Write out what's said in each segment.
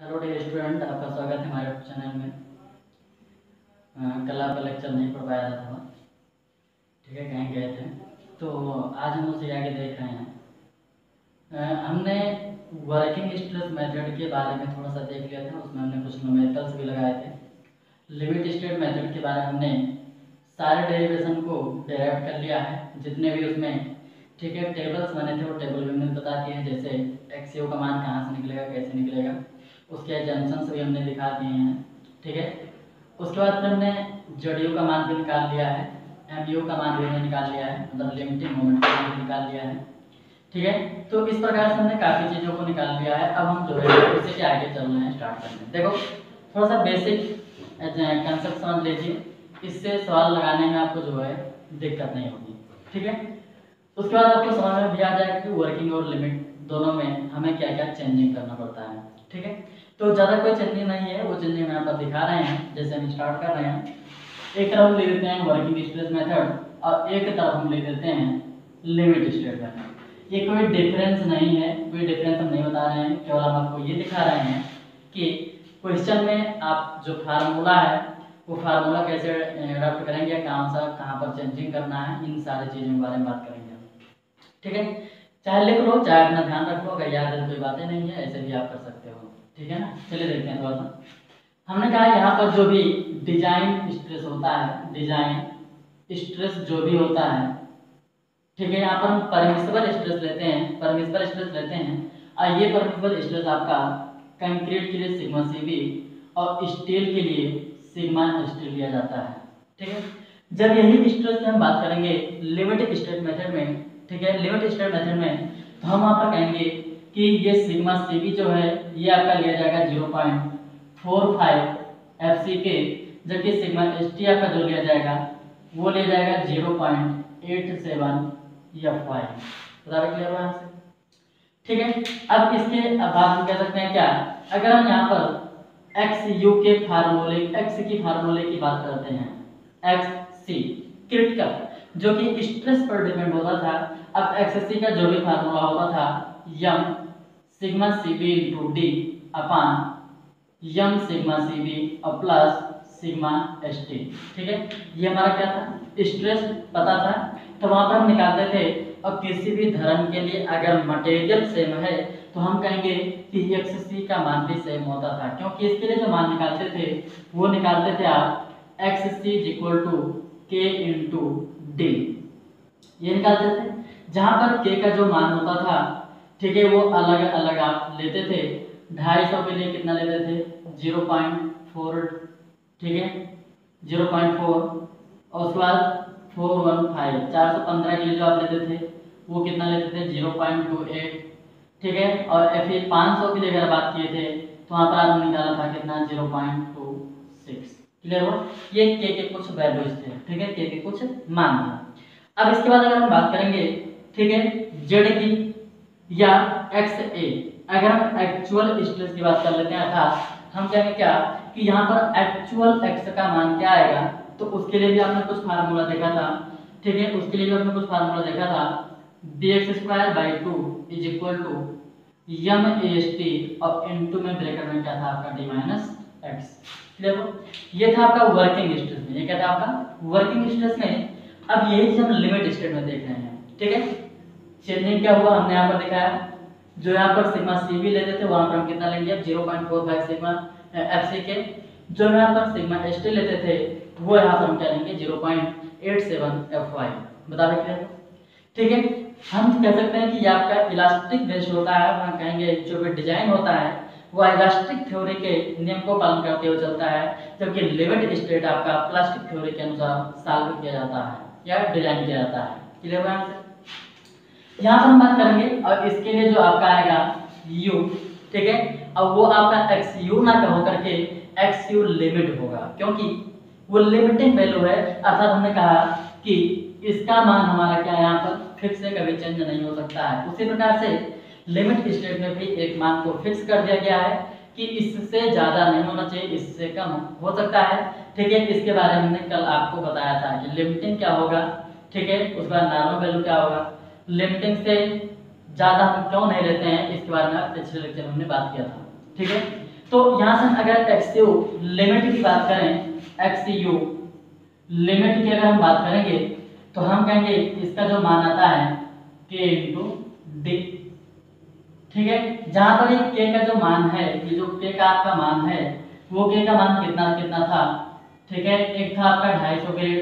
Hello dear student, आपका स्वागत है हमारे चैनल में। कल आपका लेक्चर नहीं पढ़ पाया था, ठीक है, कहीं गए थे, तो आज हम उसे आगे देख रहे हैं। हमने वर्किंग स्ट्रेस मेथड के बारे में थोड़ा सा देख लिया था, उसमें हमने कुछ न्यूमेरिकल्स भी लगाए थे। लिमिट स्टेट मेथड के बारे में हमने सारे डेरिवेशन को डेराइव कर लिया है, जितने भी उसमें, ठीक है, टेबल्स बने थे वो टेबल भी हमने बता दिए हैं, जैसे एक्स का मान कहाँ से निकलेगा, कैसे निकलेगा, उसके जंक्शंस भी हमने दिखा दिए हैं, ठीक है। उसके बाद फिर हमने जेड का मान भी निकाल लिया है, एम का मान भी हमने निकाल लिया है, मतलब लिमिटिंग मोमेंट का मान भी निकाल लिया है, ठीक है। तो इस प्रकार से हमने काफ़ी चीज़ों को निकाल लिया है। अब हम जो है उसी के आगे चल रहे हैं, स्टार्ट करते हैं। देखो थोड़ा सा बेसिक कंसेप्ट समझ लीजिए, इससे सवाल लगाने में आपको जो है दिक्कत नहीं होगी, ठीक है। उसके बाद आपको समझ में भी आ जाएगा कि वर्किंग और लिमिट दोनों में हमें क्या क्या चेंजिंग करना पड़ता है, ठीक है। तो ज़्यादा कोई चेंजिंग नहीं है, वो चेंजिंग मैं आपको दिखा रहे हैं। जैसे हम स्टार्ट कर रहे हैं, एक तरफ ले लेते हैं वर्किंग स्ट्रेस मेथड और एक तरफ हम ले लेते हैं लिमिट स्टेट मेथड। ये कोई डिफरेंस नहीं है, कोई डिफरेंस हम नहीं बता रहे हैं, केवल हम आपको ये दिखा रहे हैं कि क्वेश्चन में आप जो फार्मूला है वो फार्मूला कैसे अडॉप्ट करेंगे, कहाँ पर चेंजिंग करना है, इन सारी चीज़ों के बारे में बात करेंगे, ठीक है। चाहे लिख लो, चाहे अपना ध्यान रख लो, अगर याद है कोई बातें नहीं है, ऐसे भी आप कर सकते हो, ठीक है ना। चलिए देखते हैं थोड़ा सा। हमने कहा यहाँ पर जो भी डिजाइन स्ट्रेस होता है, डिजाइन स्ट्रेस जो भी होता है, ठीक है, यहाँ पर हम परमिसिबल स्ट्रेस लेते हैं, परमिसिबल स्ट्रेस लेते हैं। और ये परमिसिबल स्ट्रेस आपका कंक्रीट के लिए सिग्मा सीबी और स्टील के लिए सिग्मा स्टील लिया जाता है, ठीक है। जब यही स्ट्रेस की हम बात करेंगे लिमिट स्टेट मेथड में, ठीक है, लिमिट स्टेट मेथड में, तो हम वहाँ पर कहेंगे कि ये सिग्मा सीबी जो है ये आपका लिया जाएगा 0.45 FCK, जबकि सिग्मा ST आपका जो लिया जाएगा वो लिया जाएगा 0.87 Fy। बराबर क्लियर हुआ आपसे, ठीक है। अब इसके बाद हम कह सकते हैं क्या, अगर हम यहाँ पर XU के फार्मूले, X की फार्मूले की बात करते हैं, XC क्रिटिकल जो कि स्ट्रेस पर डिपेंड होता था, अब XC का जो भी फार्मूला होता था यम सिग्मा CB इंटू डी अपान यम सिग्मा CB और प्लस सिग्मा ST, ठीक है। ये हमारा क्या था, स्ट्रेस पता था, तो वहां पर हम निकालते थे। और किसी भी धर्म के लिए अगर मटेरियल सेम है तो हम कहेंगे कि XC का मान भी सेम होता था, क्योंकि इसके लिए जो मान निकालते थे वो निकालते थे आप XC K इंटू डी, ये निकालते थे। जहां पर K का जो मान होता था, ठीक है, वो अलग अलग आप लेते थे। 250 के लिए कितना लेते थे 0.4, ठीक है, 0.4। और उसके बाद 415 415 के लिए जो आप लेते थे वो कितना लेते थे 0.28, ठीक है। और फिर 500 के लिए अगर बात किए थे तो वहाँ पर आपने निकाला था कितना 0.26, क्लियर हो। ये के कुछ वैल्यूज थे, ठीक है, के कुछ मान थे। अब इसके बाद अगर हम बात करेंगे, ठीक है, जेड की या XA, अगर हम एक्चुअल स्ट्रेस की बात कर लेते हैं, अर्थात हम कहेंगे क्या कि यहाँ पर एक्चुअल x का मान क्या आएगा, तो उसके लिए भी आपने कुछ फार्मूला देखा था, ठीक है, उसके लिए भी आपने कुछ फार्मूला देखा था, dx²/2 इज इक्वल टू यम AST और इनटू में ब्रैकेट में क्या था आपका d - x, क्लियर हो। ये था आपका वर्किंग स्ट्रेस में, ये क्या था आपका वर्किंग स्ट्रेस में। अब यही चीज हम लिमिट स्टेट में देख रहे हैं, ठीक है। चेंजिंग क्या हुआ हमने यहाँ पर दिखाया, जो यहाँ पर सिग्मा CB लेते थे वहां पर हम कितना लेंगे 0.45 सिग्मा FCK, जो यहाँ पर सिग्मा ST लेते थे वो यहाँ पर हम क्या लेंगे 0.87 Fy, बता रहे, ठीक है। हम कह सकते हैं कि ये आपका इलास्टिक बेस्ड होता है, हम कहेंगे जो भी डिजाइन होता है वो इलास्टिक थ्योरी के नियम को पालन करते हुए चलता है, जबकि लिमिट स्टेट आपका प्लास्टिक थ्योरी के अनुसार सॉल्व किया जाता है या डिजाइन किया जाता है, क्लियर है। यहाँ पर हम बात करेंगे और इसके लिए जो आपका आएगा U, ठीक है, अब वो आपका XU ना हो करके XU लिमिट होगा, क्योंकि वो लिमिटिंग वैल्यू है, अर्थात हमने कहा कि इसका मान हमारा क्या यहाँ पर फिक्स है, कभी चेंज नहीं हो सकता है। उसी प्रकार से लिमिट स्टेट में भी एक मान को फिक्स कर दिया गया है कि इससे ज्यादा नहीं होना चाहिए, इससे कम हो सकता है, ठीक है। इसके बारे में हमने कल आपको बताया था कि लिमिटिंग क्या होगा, ठीक है, उसके बाद नॉर्मल वैल्यू क्या होगा, लिमिटिंग से ज्यादा हम क्यों नहीं लेते हैं, इसके बारे में पिछले लेक्चर में हमने बात किया था, ठीक है। तो यहाँ से अगर एक्सयू लिमिट की बात करें, एक्सयू लिमिट की अगर हम बात करेंगे तो हम कहेंगे इसका जो मान आता है k इंटू डी। ठीक है, जहां पर ये k का जो मान है, ये जो k का आपका मान है, वो k का मान कितना कितना था। ठीक है, एक था आपका 250 ग्रेड,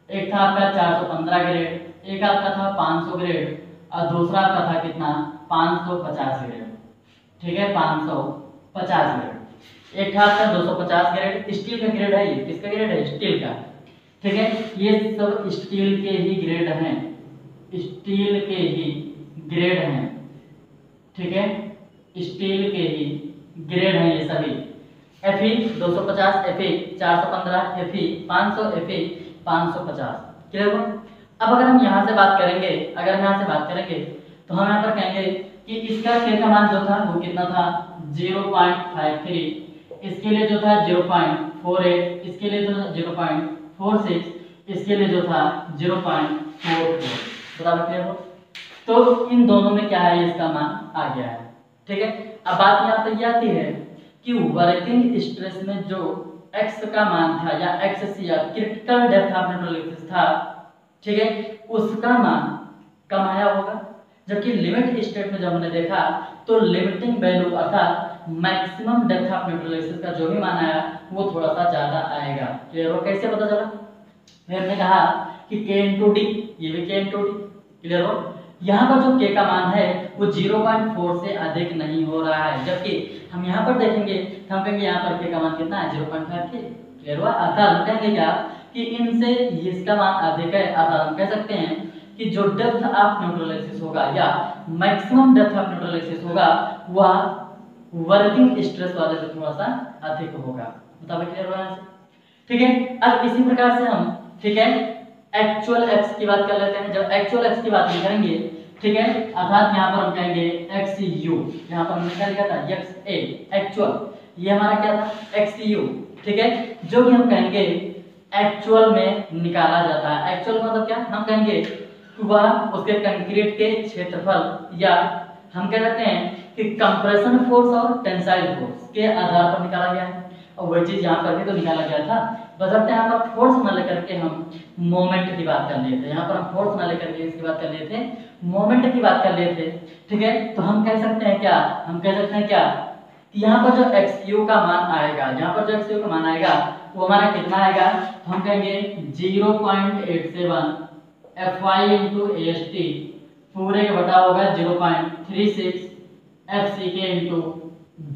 एक था आपका 415 ग्रेड, एक आपका था 500 ग्रेड और दूसरा आपका था कितना 550 ग्रेड। ठीक है, 550 ग्रेड। एक था आपका 250 ग्रेड, स्टील का ग्रेड है, ये किसका ग्रेड है, स्टील का। ठीक है, ये सब स्टील के ही ग्रेड हैं, स्टील के ही ग्रेड हैं। ठीक है, स्टील के ही ग्रेड हैं ये सभी। Fe 250, Fe 415, Fe 500, Fe 550। Clear हुआ। अब अगर हम यहाँ से बात करेंगे, अगर हम यहाँ से बात करेंगे तो हम यहाँ पर कहेंगे कि इसका k का मान जो था वो कितना था 0.53, इसके लिए जो था 0.48, इसके लिए जो था 0.46, इसके लिए जो था 0.44। बराबर क्लियर हो। तो इन दोनों में क्या है, इसका मान आ गया है। ठीक है, अब बात यहाँ पर यह आती है कि वर्किंग स्ट्रेस में जो x का मान था या XC या क्रिटिकल डेप्थ ऑफ न्यूट्रल था, ठीक है, उसका मान कम आया होगा। जबकि लिमिट स्टेट में जब हमने देखा तो लिमिटिंग वैल्यू अर्थात मैक्सिमम डेप्थ ऑफ न्यूट्रल का जो भी मान आया वो थोड़ा सा ज्यादा आएगा। क्लियर हो, कैसे पता चला, फिर हमने कहा कि k इंटू डी, ये भी k इंटू डी। क्लियर हो, यहाँ पर जो k का मान है वो 0.4 से अधिक नहीं हो रहा है, जबकि हम यहाँ पर देखेंगे तो हम कहेंगे यहाँ पर k का मान कितना है 0.5 k। क्लियर हुआ, अर्थात हम कहेंगे क्या कि इनसे इसका मान अधिक है। अर्थात हम कह सकते हैं कि जो डेप्थ ऑफ न्यूट्रल होगा या मैक्सिमम डेप्थ ऑफ न्यूट्रल होगा वह वर्किंग स्ट्रेस वाले से थोड़ा सा अधिक होगा। बताओ क्लियर हुआ। ठीक है, अब इसी प्रकार से हम, ठीक है, एक्चुअल x की बात कर लेते हैं। जब एक्चुअल x की बात नहीं करेंगे, ठीक है, अर्थात यहाँ पर हम कहेंगे XU, यहाँ पर हमने क्या लिखा था XA एक्चुअल, ये हमारा क्या था XU। ठीक है, जो कि हम कहेंगे एक्चुअल में निकाला जाता है। एक्चुअल मतलब क्या, हम कहेंगे वह उसके कंक्रीट के क्षेत्रफल या हम कह सकते हैं कि कंप्रेशन फोर्स और टेंसाइल फोर्स के आधार पर निकाला गया है। और वही चीज यहाँ पर भी तो निकाला गया था, बशर्ते यहाँ पर फोर्स न लेकर के हम मोमेंट की बात कर लिए थे। यहाँ पर हम फोर्स न लेकर के इसकी बात कर लिए थे, मोमेंट की बात कर लिए थे। ठीक है, तो हम कह सकते हैं क्या, हम कह सकते हैं क्या, यहाँ पर जो XU का मान आएगा, यहाँ पर जो XU का मान आएगा वो हमारा कितना आएगा, तो हम कहेंगे 0.87 Fy इंटू AST पूरे का बटा होगा 0.36 FCK इंटू B।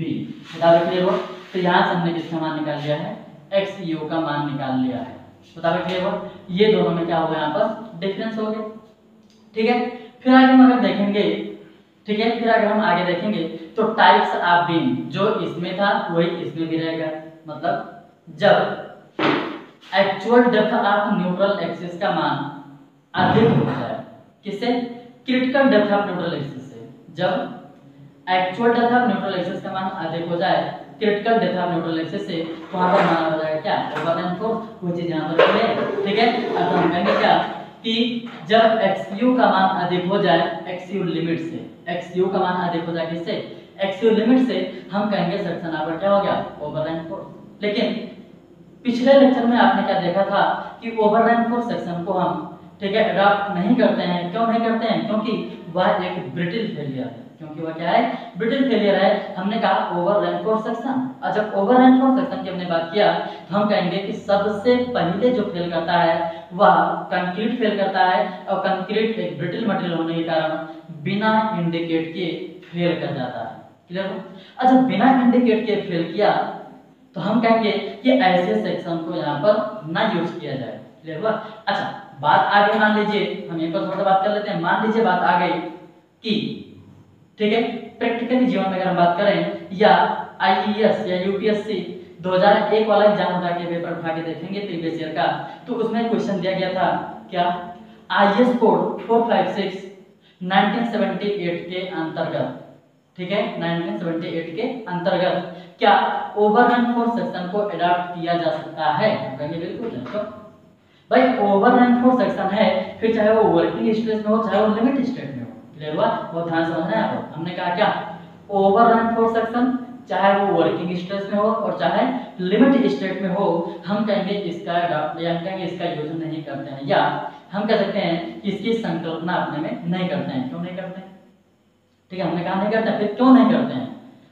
बता क्लियर हो। तो यहाँ से हमने किसका मान निकाल लिया है, XU का मान निकाल लिया है। बता क्लियर हो। ये दोनों में क्या होगा, यहाँ पर डिफरेंस हो गया। ठीक है, फिर आगे हम अगर देखेंगे, ठीक है, फिर अगर हम आगे देखेंगे तो टाइप्स ऑफ बीम जो इसमें था वही इसमें भी रहेगा। मतलब जब actual depth of neutral axis का मान अधिक हो जाए, किससे, critical depth of neutral axis से, जब actual depth of neutral axis का मान अधिक हो जाए critical depth of neutral axis से, तो वहां पर मान हो जाएगा क्या, ओवरलैंड फोर्स। वो चीज यहां पर है। ठीक है, अब हम कहेंगे क्या कि जब XU का मान अधिक हो जाए XU लिमिट से, XU का मान अधिक हो जाए किससे, XU लिमिट से, हम कहेंगे सेक्शन आपका क्या हो गया, ओवरलैंड फोर्स। लेकिन पिछले लेक्चर में आपने क्या देखा था कि ओवरलैंड फोर्स सेक्शन को हम, ठीक है, अडॉप्ट नहीं करते हैं। क्यों नहीं करते हैं, क्योंकि वह एक ब्रिटल फेलियर है। क्योंकि वह क्या है, ब्रिटल फेलियर है। हमने कहा ओवरलैंड फोर्स सेक्शन, और जब ओवरलैंड फोर्स सेक्शन की हमने बात किया तो हम कहेंगे कि सबसे पहले जो फेल करता है वह कंक्रीट फेल करता है, और कंक्रीट एक ब्रिटल मटेरियल होने के कारण बिना इंडिकेट के फेल कर जाता है। क्लियर हो। अच्छा, बिना इंडिकेट के फेल किया तो हम कहेंगे कि ऐसे सेक्शन को यहाँ पर ना यूज किया जाए। क्लियर हुआ। अच्छा, बात आगे मान लीजिए, हम एक बार थोड़ा बात कर लेते हैं। मान लीजिए बात आ गई कि, ठीक है, प्रैक्टिकली जीवन में अगर हम बात करें या IES या UPSC 2001 वाला एग्जाम उठा के पेपर उठा के देखेंगे प्रीवियस ईयर का, तो उसमें क्वेश्चन दिया गया था क्या, IS कोड 456 1978 के अंतर्गत, ठीक है, 1978 के अंतर्गत क्या ओवरलैंड फोर्स सेक्शन को अडॉप्ट किया जा सकता है। कहेंगे बिल्कुल नहीं। तो भाई ओवरलैंड फोर्स सेक्शन है, फिर चाहे वो वर्किंग स्ट्रेस में हो चाहे वो लिमिट स्टेट में हो। क्लियर हुआ, बहुत ध्यान से समझना है आपको। हमने कहा क्या, ओवरलैंड फोर्स सेक्शन चाहे वो वर्किंग स्ट्रेस में हो और चाहे लिमिट स्टेट में हो, हम कहेंगे इसका अडॉप्ट या कहेंगे इसका यूज नहीं करते हैं, या हम कह सकते हैं कि इसकी संकल्पना अपने में नहीं करते हैं। क्यों नहीं करते हैं? ठीक है, हमने कहा नहीं करते, फिर क्यों नहीं करते हैं?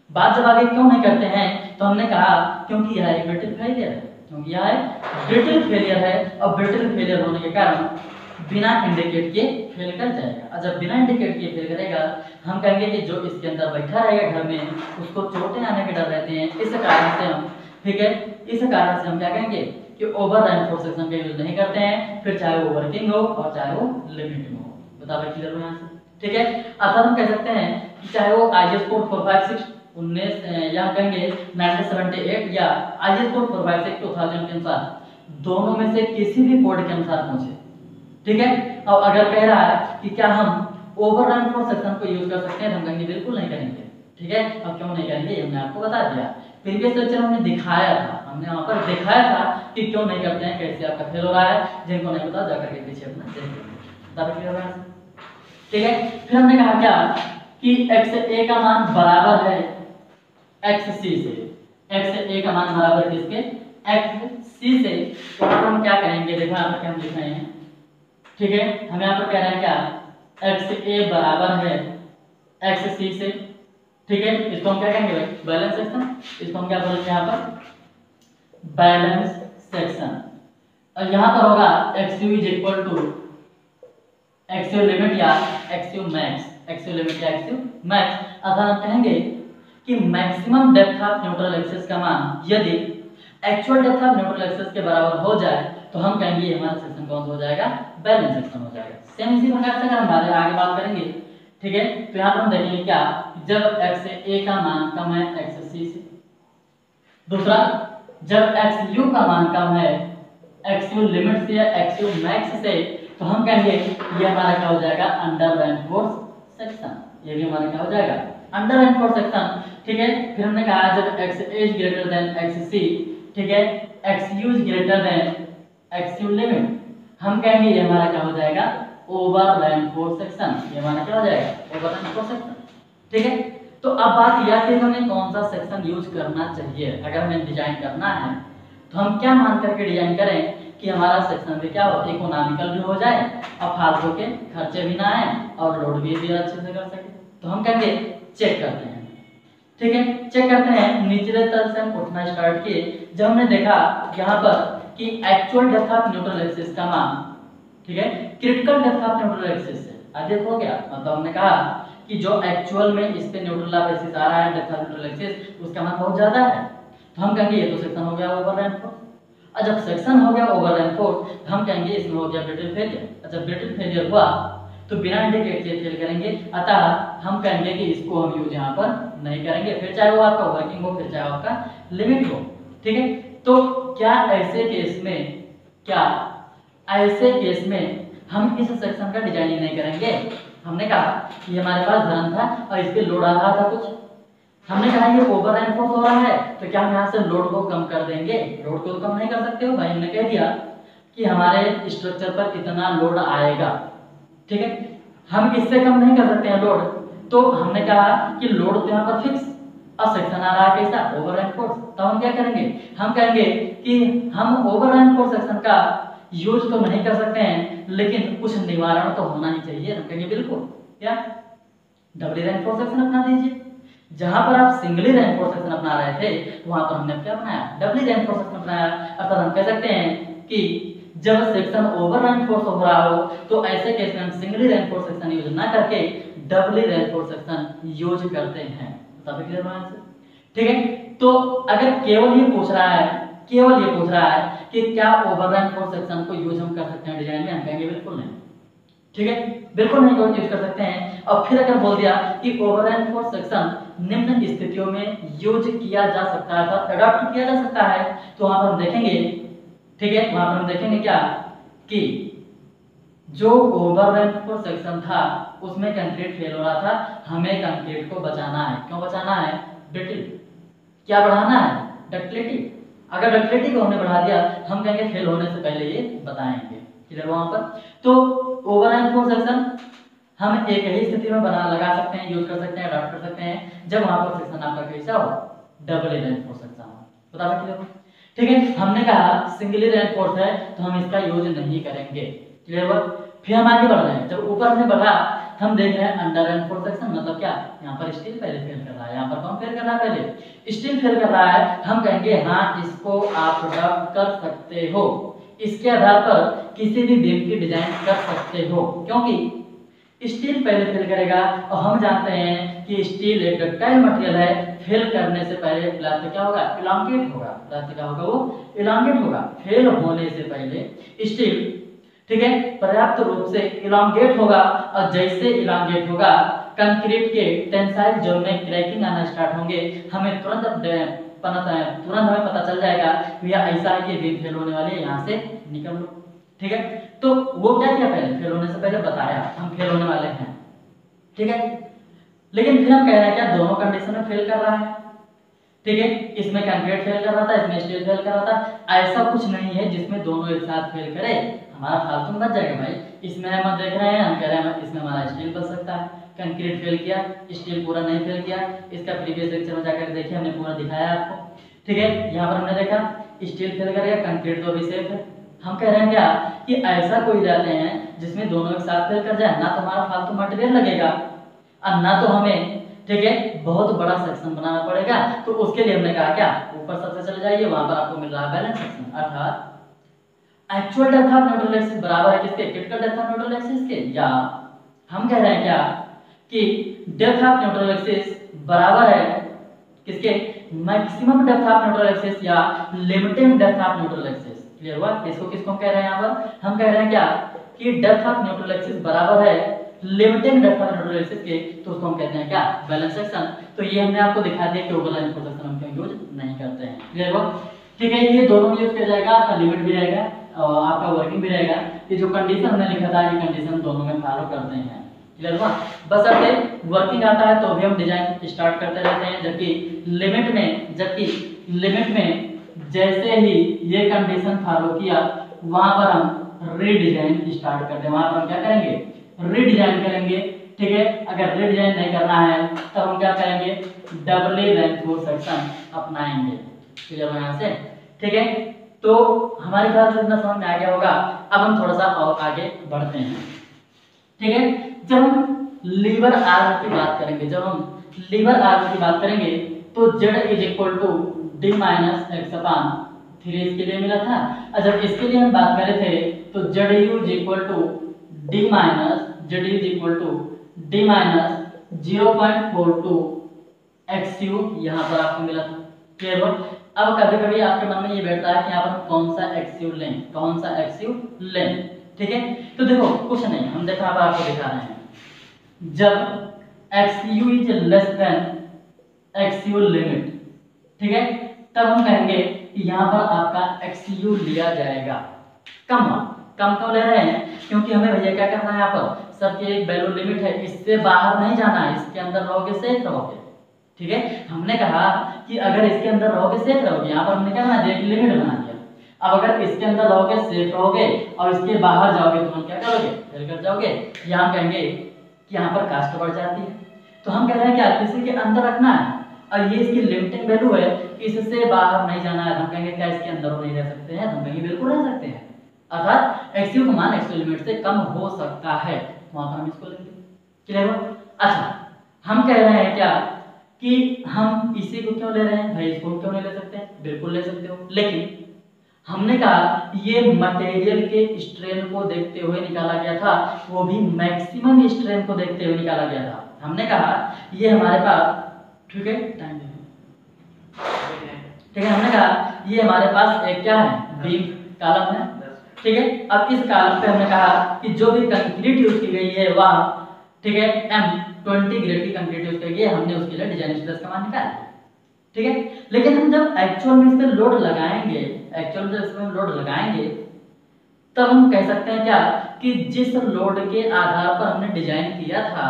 बात जब आगे क्यों नहीं करते हैं तो हमने कहा क्योंकि यह एक ब्रिटल फेलियर है, क्योंकि यह एक ब्रिटल फेलियर है, और ब्रिटल फेलियर होने के कारण बिना इंडिकेट के फेल कर जाएगा। और जब बिना इंडिकेट के फेल करेगा, हम कहेंगे कि जो इसके अंदर बैठा रहेगा घर में, उसको चोटें आने के डर रहते हैं। इस कारण से हम, ठीक है, इस कारण से हम क्या कहेंगे कि ओवर रेनफोर्सेशन का यूज नहीं करते हैं, फिर चाहे वो वर्किंग हो और चाहे वो लिमिट में हो। बता भाई क्लियर हो यहाँ से? ठीक है, अर्थात हम कह सकते हैं कि चाहे वो IS कोड 456 19 या कहेंगे 1978 या IS कोड 456 2000 के अनुसार दोनों में से किसी भी कोड के अनुसार पूछे, ठीक है। अब अगर कह रहा है कि क्या हम ओवर रेनफोर्सेशन को यूज कर सकते हैं, तो हम कहेंगे बिल्कुल नहीं करेंगे, ठीक है। अब क्यों नहीं करेंगे हमने आपको बता दिया, प्रीवियस लेक्चर हमने दिखाया था, हमने वहां पर दिखाया था कि क्यों नहीं करते हैं, कैसे आपका फेल हो रहा है। जिनको नहीं पता जाकर के पीछे अपना देख लीजिए, ठीक है। फिर हमने कहा क्या कि XA का मान बराबर है XC से, XA का मान बराबर किसके? XC से। तो हम क्या कहेंगे, देखो यहाँ पर क्या हम लिख रहे हैं, ठीक है। हम यहाँ पर कह रहे हैं क्या XA बराबर है XC से, ठीक है। इसको हम क्या कहेंगे भाई? Balance section. इसको हम क्या बोलेंगे यहाँ पर? Balance section. और यहाँ पर होगा XU is equal to XU limit या XU मैक्स, XU लिमिट या XU मैक्स। अर्थात हम कहेंगे कि maximum depth of neutral axis का मान यदि actual depth of neutral axis के बराबर हो जाए, तो हम कहेंगे हमारा सेक्शन कौन हो जाएगा? बैलेंस सेक्शन हो जाएगा। सेम इसी प्रकार से अगर हम आगे बात करेंगे, ठीक है, तो यहाँ पर हम देखेंगे क्या, जब XA का मान कम है XC से, दूसरा जब XU का मान कम है XU लिमिट से या XU मैक्स से, तो हम कहेंगे ये हमारा क्या हो जाएगा? Under reinforce section. ये भी हमारा क्या हो जाएगा? अंडर रेनफोर्स सेक्शन, ठीक है। फिर हमने कहा जब XA is greater than XC, ठीक है, XU is greater than XU limit, हम कहेंगे ये हमारा क्या हो जाएगा? Over reinforce section. ये हमारा क्या हो जाएगा? ओवर रेनफोर्स सेक्शन, ठीक है। तो अब बात यह है कि हमें कौन सा सेक्शन यूज करना चाहिए। अगर हमें डिजाइन करना है तो हम क्या मान करके डिजाइन करें कि हमारा सेक्शन भी क्या हो? इकोनॉमिकल भी हो जाए और फालतू के खर्चे भी ना आए और लोड भी अच्छे से कर सके। तो हम कहेंगे चेक करते हैं, ठीक है, चेक करते हैं। निचले तल से हम उठना स्टार्ट किए, जब हमने देखा यहाँ पर कि actual depth of neutral axis का मान, ठीक है, critical depth of neutral axis से अधिक हो गया, मतलब हमने कहा कि जो एक्चुअल में इस पे न्यूट्रल ऑफ एक्सिस आ रहा है, डेप्थ ऑफ न्यूट्रल एक्सिस, उसका मान बहुत ज्यादा है, तो हम कहेंगे ये तो सेक्शन हो गया ओवर रेनफोर्स। और जब सेक्शन हो गया ओवर रेनफोर्स, तो हम कहेंगे इसमें हो गया ब्रिटल फेलियर। जब ब्रिटल फेलियर हुआ तो बिना इंडिकेट के फेल करेंगे, अतः हम कहेंगे कि इसको हम यूज यहाँ पर नहीं करेंगे, फिर चाहे वो आपका वर्किंग हो, फिर चाहे आपका लिमिट हो, ठीक है। तो क्या ऐसे केस में हम इस सेक्शन का डिजाइनिंग नहीं करेंगे? हमने कहा कि हमारे पास धन था और इस पे लोड आ रहा था कुछ, हमने कहा ये ओवर रेनफोर्स हो रहा है, तो क्या हम यहाँ से लोड को कम कर देंगे? लोड को कम नहीं कर सकते हो भाई, हमने कह दिया कि हमारे स्ट्रक्चर पर इतना लोड आएगा, ठीक है, हम इससे कम नहीं कर सकते हैं लोड। तो हमने कहा कि लोड तो यहाँ पर फिक्स और सेक्शन आ रहा है कैसा? Over reinforce. तो हम क्या करेंगे? हम कहेंगे कि हम ओवर रेनफोर्स सेक्शन का यूज तो नहीं कर सकते हैं, लेकिन कुछ निवारण तो होना ही चाहिए। हम कहेंगे बिल्कुल, क्या डबली रेनफोर्स सेक्शन अपना दीजिए। जहां पर आप सिंगली रेनफोर्स सेक्शन अपना रहे थे, वहां पर हमने क्या बनाया? डबली रेनफोर्स सेक्शन अपनाया। अर्थात हम कह सकते हैं कि जब सेक्शन ओवर रेनफोर्स हो रहा हो, तो ऐसे केस में हम सिंगली रेनफोर्स सेक्शन यूज ना करके डबली रेनफोर्स सेक्शन यूज करते हैं। तभी क्लियर होना है, ठीक है। तो अगर केवल ये पूछ रहा है कि क्या ओवर रेनफोर्स सेक्शन को यूज हम कर सकते हैं डिजाइन में, हम कहेंगे बिल्कुल नहीं, ठीक है, बिल्कुल नहीं यूज कर सकते हैं। और फिर अगर बोल दिया कि ओवर रेनफोर्स सेक्शन निम्न स्थितियों में यूज किया जा सकता है, अडॉप्ट किया जा सकता है, तो वहां पर हम देखेंगे, ठीक है, वहां पर हम देखेंगे क्या कि जो ओवर रेनफोर्स सेक्शन था उसमें कंक्रीट फेल हो रहा था, हमें कंक्रीट को बचाना है। क्यों बचाना है? ब्रिटल। क्या बढ़ाना है? डक्टिलिटी। अगर डक्टिलिटी को हमने बढ़ा दिया, हम कहेंगे फेल होने से पहले ये बताएंगे, क्लियर वहां पर। तो ओवर रेनफोर्स सेक्शन हम एक ही स्थिति में बना लगा सकते हैं, यूज कर सकते हैं, अडॉप्ट कर सकते हैं, जब वहां पर सेक्शन आपका कैसा हो? डबली रेनफोर्स एग्जाम बता सकते हो। ठीक है, हमने कहा सिंगली रेनफोर्स है तो हम इसका यूज नहीं करेंगे। क्लियर हुआ। फिर हम आगे बढ़ रहे हैं, जब ऊपर हमने बढ़ा हम देख रहे हैं अंडर रेनफोर्स सेक्शन, मतलब क्या, यहाँ पर स्टील पहले फेल कर रहा है, यहाँ पर कौन फेल कर रहा है, पहले स्टील फेल कर रहा है। हम कहेंगे हाँ इसको आप डब कर सकते हो, इसके आधार पर किसी भी बीम की डिजाइन कर सकते हो, क्योंकि स्टील पहले फेल करेगा और हम जानते हैं कि स्टील एक डक्टाइल मटेरियल है, फेल करने से पहले प्लास्टिक क्या होगा, इलांगेट होगा, प्लास्टिक क्या होगा, वो इलांगेट होगा। फेल होने से पहले स्टील, ठीक है, पर्याप्त रूप से इलांगेट होगा और जैसे इलांगेट होगा कंक्रीट के टेंसाइल जोन में क्रैकिंग आना स्टार्ट होंगे, हमें तुरंत हमें पता चल जाएगा कि यह ऐसा है कि बीम फेल होने वाली है, यहाँ से निकल लो। ठीक है, तो वो क्या किया, पहले फेल होने से पहले बताया हम फेल होने वाले हैं। ठीक है, लेकिन फिर हम कह रहे हैं क्या दोनों कंडीशन में फेल कर रहा है। ठीक है, इसमें कंक्रीट फेल कर रहा था, इसमें स्टील फेल कर रहा था, ऐसा कुछ नहीं है जिसमें दोनों एक साथ फेल करे, हमारा फालतू बच जाएगा भाई। इसमें हम देख रहे हैं, हम कह रहे हैं इसमें हमारा स्टील बच सकता है, कंक्रीट फेल किया, स्टील पूरा नहीं फेल किया। इसका प्रीवियस लेक्चर में जाकर देखिए, हमने पूरा दिखाया आपको। ठीक है, यहाँ पर हमने देखा स्टील फेल करेगा, कंक्रीट तो अभी सेफ है। हम कह रहे हैं क्या कि ऐसा कोई जाते हैं जिसमें दोनों एक साथ फेल कर जाए, ना तो हमारा फालतू मटेरियल लगेगा और ना तो हमें, ठीक है, बहुत बड़ा सेक्शन बनाना पड़ेगा। तो उसके लिए हमने कहा क्या, ऊपर सबसे चले जाइए, वहां पर आपको मिल रहा है बैलेंस सेक्शन, अर्थात actual depth of neutral axis बराबर है किसके, critical depth of neutral axis के, या हम कह रहे हैं क्या कि डेप्थ ऑफ न्यूट्रल एक्सिस बराबर है किसके, maximum depth of neutral axis या limiting depth of neutral axis. Clear हुआ। इसको किसको कह रहे हैं, यहाँ पर हम कह रहे हैं क्या कि डेप्थ ऑफ न्यूट्रल एक्सिस बराबर है limiting depth of neutral axis के, तो उसको हम कहते हैं क्या, बैलेंस सेक्शन। तो ये हमने आपको दिखा दिया कि ओवरऑल रेनफोर्स सेक्शन हम क्यों यूज नहीं करते हैं। क्लियर हुआ। ठीक है, ये दोनों यूज किया जाएगा, आपका लिमिट भी रहेगा और आपका वर्किंग भी रहेगा। ये जो कंडीशन हमने लिखा था ये कंडीशन दोनों में फॉलो करते हैं। क्लियर हुआ। बस अब वर्किंग आता है तो भी हम डिजाइन स्टार्ट करते रहते हैं, जबकि लिमिट में जैसे ही ये कंडीशन फॉलो किया वहां पर हम रीडिजाइन स्टार्ट करते हैं, वहां पर हम क्या करेंगे, रीडिजाइन करेंगे। ठीक है, अगर रीडिजाइन नहीं करना है तो हम क्या करेंगे, डबली रेनफोर्स सेक्शन अपनाएंगे। क्लियर है यहाँ से। ठीक है, तो हमारे ख्याल से इतना समझ में आ गया होगा। अब हम थोड़ा सा और आगे बढ़ते हैं। ठीक है, जब हम लीवर आर्म की बात करेंगे, तो z is equal to D minus x upon 3 इसके लिए मिला था। और जब इसके लिए हम बात कर रहे थे तो z u is equal to D minus 0.42 x u यहाँ पर आपको मिला था। क्लियर हो। अब कभी कभी आपके मन में ये बैठता है कि यहाँ पर हम कौन सा एक्स यू लें। ठीक है, तो देखो कुछ नहीं, हम देखो अब आपको दिखा रहे हैं, जब x you is less than x you limit, ठीक है, तब हम कहेंगे कि यहाँ पर आपका एक्स यू लिया जाएगा कम क्यों ले रहे हैं, क्योंकि हमें भैया क्या करना है, यहाँ पर सबकी एक वैल्यू लिमिट है, इससे बाहर नहीं जाना है, इसके अंदर रहोगे सेफ रहोगे। ठीक है, हमने कहा कि अगर इसके अंदर रहोगे सेफ रहोगे, यहाँ पर हमने क्या बना दिया, एक लिमिट बना दिया। अब अगर इसके अंदर रहोगे सेफ रहोगे और इसके बाहर जाओगे तो हम क्या करोगे, फेल कर जाओगे। यहाँ हम कहेंगे कि यहाँ पर कास्ट बढ़ जाती है, तो हम कह रहे हैं क्या, किसी के अंदर रखना है और ये इसकी लिमिटिंग वैल्यू है, इससे बाहर नहीं जाना है। हम कहेंगे क्या इसके अंदर नहीं रह सकते हैं, हम कहेंगे बिल्कुल रह सकते हैं, अर्थात एक्स यू का मान एक्स लिमिट से कम हो सकता है, वहां पर हम इसको लेंगे। क्लियर हो। अच्छा, हम कह रहे हैं क्या कि हम इसी को क्यों ले रहे हैं भाई, इसको क्यों नहीं ले सकते हैं, बिल्कुल ले सकते हो, लेकिन हमने कहा ये मटेरियल के स्ट्रेन को देखते हुए निकाला गया था, वो भी मैक्सिमम स्ट्रेन को देखते हुए निकाला गया था। हमने कहा ये हमारे पास, ठीक है, टाइम ठीक है, हमने कहा ये हमारे पास एक क्या है, बीम कॉलम है। ठीक है, अब इस कॉलम पे हमने कहा कि जो भी कंक्रीट यूज की गई है वह, ठीक है, M20 ग्रेड की कंक्रीट यूज की गई है, हमने उसके लिए डिजाइन स्ट्रेस का मान निकाला। ठीक है, लेकिन हम जब एक्चुअल में इस पे लोड लगाएंगे, तब हम कह सकते हैं क्या कि जिस लोड के आधार पर हमने डिजाइन किया था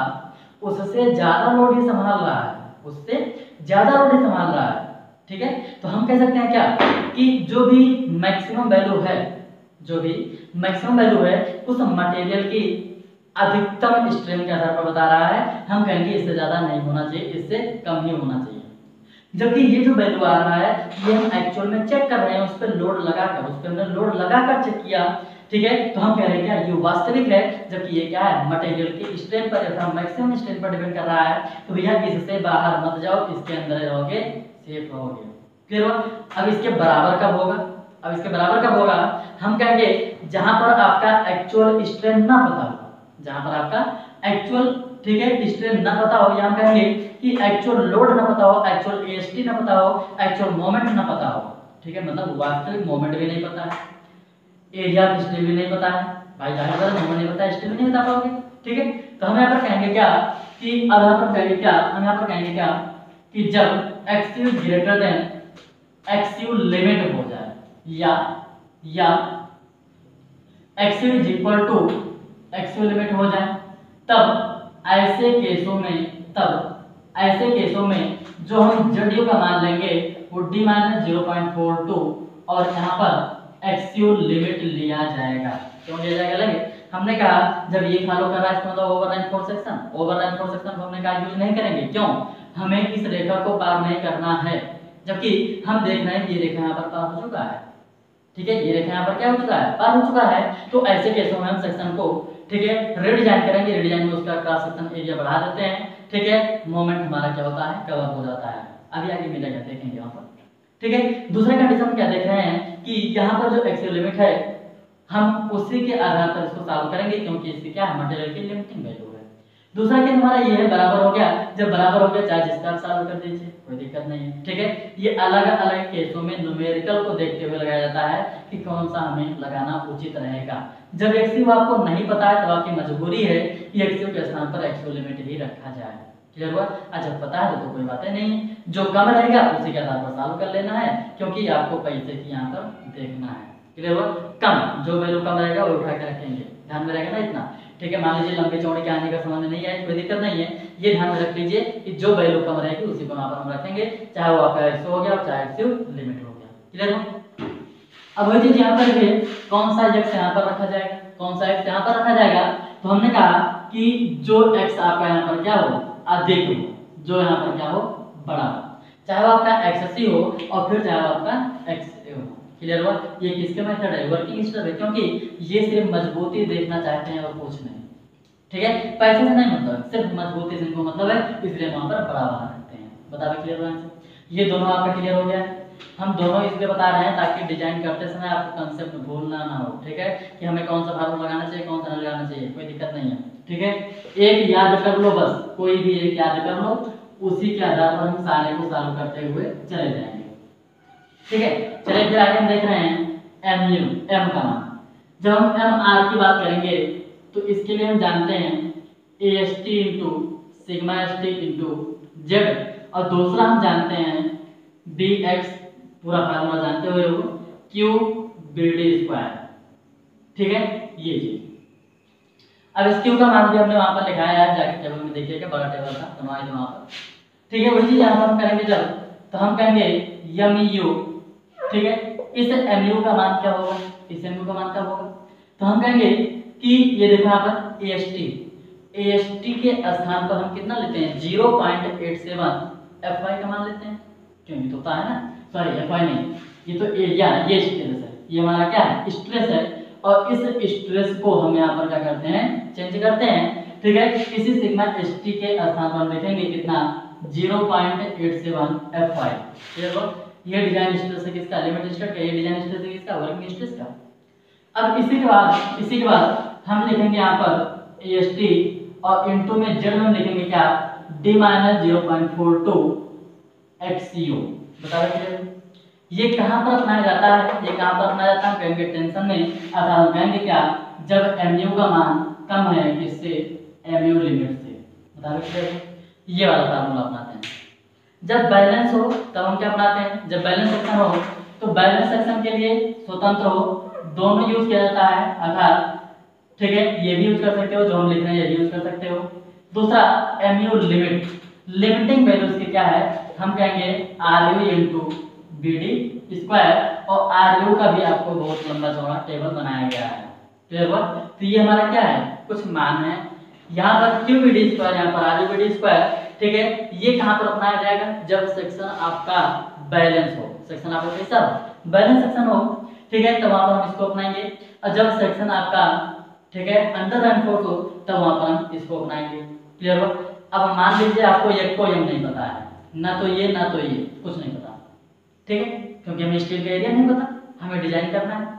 उससे ज्यादा लोड ही संभाल रहा है, ठीक है, तो हम कह सकते हैं क्या कि जो भी मैक्सिमम वैल्यू है उस मटेरियल की अधिकतम स्ट्रेन के आधार पर बता रहा है। हम कहेंगे इससे ज्यादा नहीं होना चाहिए, इससे कम ही होना चाहिए। जबकि ये जो वैल्यू आ रहा है ये हम एक्चुअल में चेक कर रहे हैं, उस पर लोड लगाकर, उस पर हमने लोड लगाकर चेक किया, ठीक है। तो हम कह रहे हैं क्या ये वास्तविक है, जबकि ये क्या है मटेरियल के स्ट्रेन पर या मैक्सिमम स्ट्रेन पर डिपेंड कर रहा है। तो भैया इससे बाहर मत जाओ, इसके अंदर रहोगे, सेफ रहोगे। क्लियर हुआ? अब इसके बराबर कब होगा? अब इसके बराबर कब होगा? हम कहेंगे जहां पर आपका एक्चुअल स्ट्रेन ना पता हो, जहां पर आपका एक्चुअल, ठीक है, स्ट्रेन ना पता हो, या हम कहेंगे कि एक्चुअल लोड ना पता हो, एक्चुअल एएसटी ना पता हो, एक्चुअल मोमेंट ना पता हो, ठीक है, मतलब वास्तविक मोमेंट भी नहीं पता है, एरिया ऑफ स्ट्रेन भी नहीं पता है, भाई जाहिर बात है मोमेंट नहीं पता है, स्ट्रेन भी नहीं बता पाओगे, ठीक है। तो हम यहाँ पर कहेंगे क्या कि अब यहाँ पर कहेंगे क्या, हम यहाँ पर कहेंगे क्या कि जब x greater than x limit हो जाए, या x is equal to x limit हो जाए, तब ऐसे केसों में जो हम जडयू का मान लेंगे वो डी माइनस 0.42 और यहाँ पर एक्सयू लिमिट लिया जाएगा। क्यों लिया जाएगा? लगे हमने कहा जब ये फॉलो कर रहा है इसका मतलब overland force section, overland force section को हमने कहा यूज नहीं करेंगे। क्यों? हमें इस रेखा को पार नहीं करना है, जबकि हम देख रहे हैं ये रेखा यहाँ पर पार हो चुका है, ठीक है, ये रेखा यहाँ पर क्या हो चुका है? पार हो चुका है। तो ऐसे केसों में हम सेक्शन को, ठीक है, रीडिजाइन करेंगे, रीडिजाइन में उसका क्रॉस सेक्शन एरिया बढ़ा देते हैं, ठीक है, मोमेंट हमारा क्या होता है? कवर हो जाता है। अभी आगे मिलेगा, देखेंगे यहाँ पर, ठीक है। दूसरा कंडीशन क्या देख रहे हैं कि यहाँ पर जो एक्सियल लिमिट है हम उसी के आधार पर इसको सॉल्व करेंगे, क्योंकि इससे क्या है मटेरियल की लिमिटिंग वैल्यू है। दूसरा केस हमारा ये है बराबर हो गया, जब बराबर हो गया चाहे जिसका सॉल्व कर दीजिए, कोई दिक्कत नहीं है, ठीक है। ये अलग अलग केसों में न्यूमेरिकल को देखते हुए लगाया जाता है कि कौन सा हमें लगाना उचित रहेगा। जब एक्सयू आपको नहीं पता है तब आपकी मजबूरी है कि एक्सयू के स्थान पर एक्सयू लिमिट ही रखा जाए। क्लियर हुआ? अच्छा पता है तो कोई बातें नहीं है, जो कम रहेगा उसी के आधार पर सॉल्व कर लेना है, क्योंकि आपको पैसे की यहाँ पर देखना है। क्लियर हुआ? कम, जो वैल्यू कम रहेगा वो उठा के रखेंगे, ध्यान में रहेगा ना इतना, ठीक है। मान लीजिए लंबे चौड़े के आने का समझ में नहीं आए, कोई दिक्कत नहीं है, ये ध्यान में रख लीजिए कि जो वैल्यू कम रहेगी उसी को यहाँ पर हम रखेंगे, चाहे वो आपका एक्स हो गया चाहे एक्स लिमिट हो गया। क्लियर हो? अब वही चीज यहाँ पर भी कौन सा एक्स यहाँ पर रखा जाएगा, कौन सा एक्स यहाँ पर रखा जाएगा। तो हमने कहा कि जो एक्स आपका यहाँ पर क्या हो अधिक हो, जो यहाँ पर क्या हो बड़ा हो, चाहे वो आपका एक्स हो और फिर चाहे वो आपका एक्स हो। क्लियर हुआ? ये किसके मेथड है? वर्किंग स्टेप है, क्योंकि ये सिर्फ मजबूती देखना चाहते हैं और कुछ नहीं, ठीक है, पैसे से नहीं मतलब, सिर्फ मजबूती से इनको मतलब है, इसलिए वहां पर बड़ा बना रखते हैं। बता रहे क्लियर हुआ? ये दोनों आपका क्लियर हो गया। हम दोनों इसलिए बता रहे हैं ताकि डिजाइन करते समय आपको कंसेप्ट भूलना ना हो, ठीक है, कि हमें कौन सा फार्मूला लगाना चाहिए कौन सा नहीं लगाना चाहिए, कोई दिक्कत नहीं है, ठीक है। एक याद कर लो बस, कोई भी एक याद कर लो, उसी के आधार पर हम सारे को सॉल्व करते हुए चले जाएंगे, ठीक है। चलिए फिर आगे हम देख रहे हैं एम का मान। जब हम एम आर की बात करेंगे तो इसके लिए हम जानते हैं A S T into sigma S T into Z, और दूसरा हम जानते हैं डी एक्स, पूरा फार्मूला जानते हुए वो क्यू बी डी स्क्वायर, ठीक है, ये चीज। अब इस क्यू का मान भी हमने वहां पर लिखाया है, जाके टेबल में देखिएगा, बड़ा टेबल था बनवाया वहां पर, ठीक है। वही चीज यहाँ पर हम करेंगे जब, तो हम कहेंगे यम यू, ठीक है, इस एम यू का मान क्या होगा, इस एम यू का मान क्या होगा, तो हम कहेंगे कि ये देखो यहाँ पर ए एस टी के स्थान पर हम कितना लेते हैं 0.87 एफ वाई का मान लेते हैं, क्योंकि तो होता है ना, सॉरी एफ वाई नहीं, ये तो एरिया, ये स्ट्रेस है, ये हमारा क्या है स्ट्रेस है, और इस स्ट्रेस को हम यहाँ पर क्या करते हैं चेंज करते हैं, ठीक है। इसी सिग्मा एस टी के स्थान पर हम लिखेंगे कितना 0.87 एफ वाई। ये डिजाइन स्ट्रेस है किसका, लिमिट स्टेट का, ये डिजाइन स्ट्रेस है किसका, वर्किंग स्ट्रेस का। अब इसी के बाद हम लिखेंगे यहाँ पर ए एस टी और इनटू में जेड में लिखेंगे क्या डी माइनस 0.42 एक्सयू। बता रहे ये कहाँ पर अपनाया जाता है, ये कहाँ पर अपनाया जाता है, कहेंगे टेंशन में, अगर हम कहेंगे क्या जब एमयू का मान कम है किससे, एमयू लिमिट से। बता रहे ये वाला फार्मूला अपनाते हैं। जब बैलेंस हो तब हम क्या अपनाते हैं, जब बैलेंस सेक्शन हो तो बैलेंस सेक्शन के लिए स्वतंत्र हो दोनों यूज किया जाता है, अर्थात ठीक है ये भी यूज कर सकते हो, जो हम लिख रहे हैं ये भी यूज कर सकते हो। दूसरा एमयू लिमिट, लिमिटिंग वैल्यू इसकी क्या है, हम कहेंगे R U into B D square, और आर यू का भी आपको बहुत लंबा चौड़ा टेबल बनाया गया है। क्लियर हुआ? तो ये हमारा क्या है कुछ मान है, यहाँ पर क्यू बी डी स्क्वायर, यहाँ पर R U B D square, ठीक है, ये कहाँ पर अपनाया जाएगा, जब सेक्शन आपका बैलेंस हो, सेक्शन आपका कैसा हो, बैलेंस सेक्शन हो, ठीक है, तब वहां पर हम इसको अपनाएंगे। और जब सेक्शन आपका, ठीक है, अंडर रेनफोर्स हो, तब वहां पर हम इसको अपनाएंगे। क्लियर हो। अब मान लीजिए आपको एक को नहीं पता है, ना तो ये ना तो ये, कुछ नहीं पता, ठीक है, क्योंकि हमें स्टील का एरिया नहीं पता, हमें डिजाइन करना है।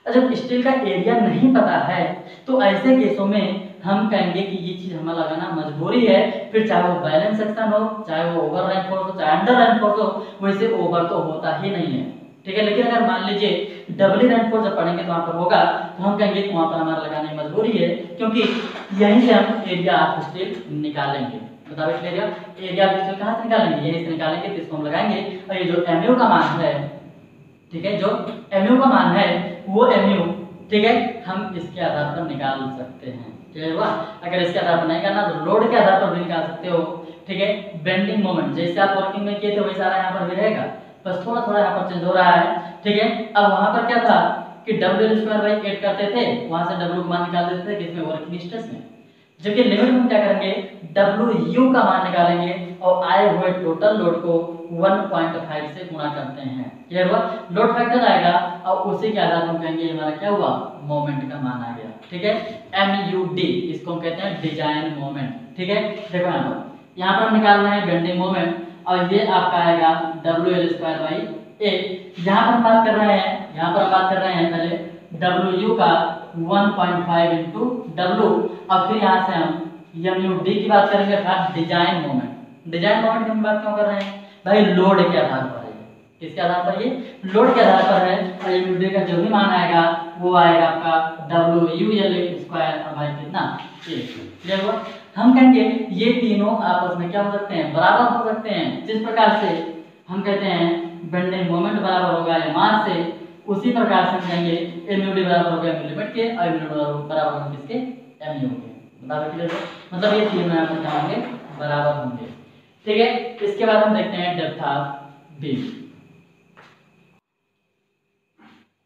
और जब स्टील का एरिया नहीं पता है तो ऐसे केसों में हम कहेंगे कि ये चीज हमें लगाना मजबूरी है, फिर चाहे वो बैलेंस सेक्शन हो, चाहे वो ओवर रेनफोर्स हो, चाहे अंडर रेनफोर्स हो, वैसे ओवर तो होता ही नहीं है, ठीक है। लेकिन अगर मान लीजिए डबली रेनफोर्स जब पढ़ेंगे तो वहां पर होगा, तो हम कहेंगे कि वहां पर हमारा लगाने की मजबूरी है, क्योंकि यहीं से हम एरिया ऑफ स्टील निकालेंगे। बताओ एरिया ऑफ स्टील कहाँ से निकालेंगे, यहीं से निकालेंगे, तो इसको हम लगाएंगे। और ये जो mu का मान है, ठीक है, जो mu का मान है वो mu, ठीक है, हम इसके आधार पर निकाल सकते हैं। क्लियर हुआ। अगर इसके आधार पर नहीं करना तो लोड के आधार पर भी निकाल सकते हो, ठीक है। बेंडिंग मोमेंट जैसे आप वर्किंग में किए थे वही सारा यहाँ पर भी रहेगा, बस थोड़ा थोड़ा यहाँ पर चेंज हो रहा है, ठीक है। अब वहां पर क्या था कि W² करते थे, वहां से W का मान निकाल देते थे किसमें, वर्किंग स्ट्रेस में। जबकि लिमिट में क्या करेंगे, WU का मान निकालेंगे और आए हुए टोटल लोड को 1.5 से गुणा करते हैं। क्लियर हुआ। लोड फैक्टर आएगा और उसी के आधार पर कहेंगे हमारा क्या हुआ, मोमेंट का मान आ गया, ठीक है। MUD, इसको हम कहते हैं डिजाइन मोमेंट, ठीक है। देखो यहाँ पर निकाल रहे हैं बेंडिंग मोमेंट, और ये आपका आएगा WL²/A। यहाँ पर हम बात कर रहे हैं, यहाँ पर हम बात कर रहे हैं पहले WU का 1.5 इंटू W, और फिर यहाँ से हम MUD की बात करेंगे, अर्थात डिजाइन मोमेंट। डिजाइन मोमेंट की हम बात क्यों कर रहे हैं भाई, लोड के आधार पर है, किसके आधार पर, ये लोड के आधार पर है। और MUD का जो भी मान आएगा वो आएगा आपका WUL² और भाई कितना, क्लियर हुआ। हम कहेंगे ये तीनों आपस में क्या हो सकते हैं, बराबर हो सकते हैं। जिस प्रकार से हम कहते हैं बेंडिंग मोमेंट बराबर होगा MR से, उसी प्रकार से हम कहेंगे MUD बराबर होगा MU लिमिट के, और MU बराबर होगा किसके, MU के। बराबर क्लियर है, मतलब ये तीनों यहाँ पर क्या होंगे, बराबर होंगे, ठीक है। इसके बाद हम देखते हैं डेप्थ ऑफ बीम,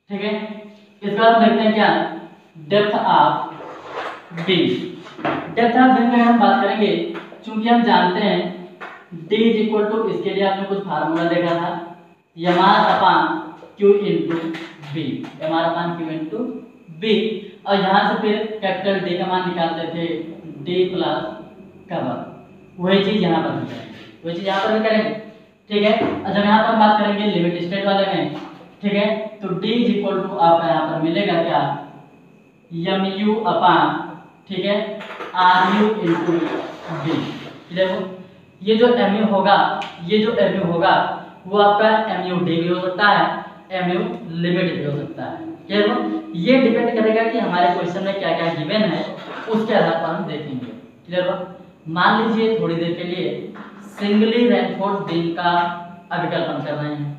ठीक है। इसके बाद हम देखते हैं क्या, depth of beam. Depth of beam में हम बात करेंगे, चूंकि हम जानते हैं D = इसके लिए आपने कुछ फार्मूला देखा था, MR/Q × B, MR/Q × B, और यहाँ से फिर कैपिटल D का मान निकालते थे, D + कवर। वही चीज यहाँ पर भी करेंगे, वही चीज यहाँ पर भी करेंगे, ठीक है। और जब यहाँ पर हम बात करेंगे लिमिट स्टेट वाले में, ठीक है, तो D = आपका यहाँ पर मिलेगा क्या, MU/, ठीक है, RU × B। देखो ये जो MU होगा, ये जो MU होगा वो आपका MUD भी हो सकता है, MU लिमिट भी हो सकता है। क्लियर हो। ये डिपेंड करेगा कि हमारे क्वेश्चन में क्या क्या गिवन है, उसके आधार पर हम देखेंगे। क्लियर हो। मान लीजिए थोड़ी देर के लिए सिंगली रेनफोर्स बीम का अभिकल्पन कर रहे हैं,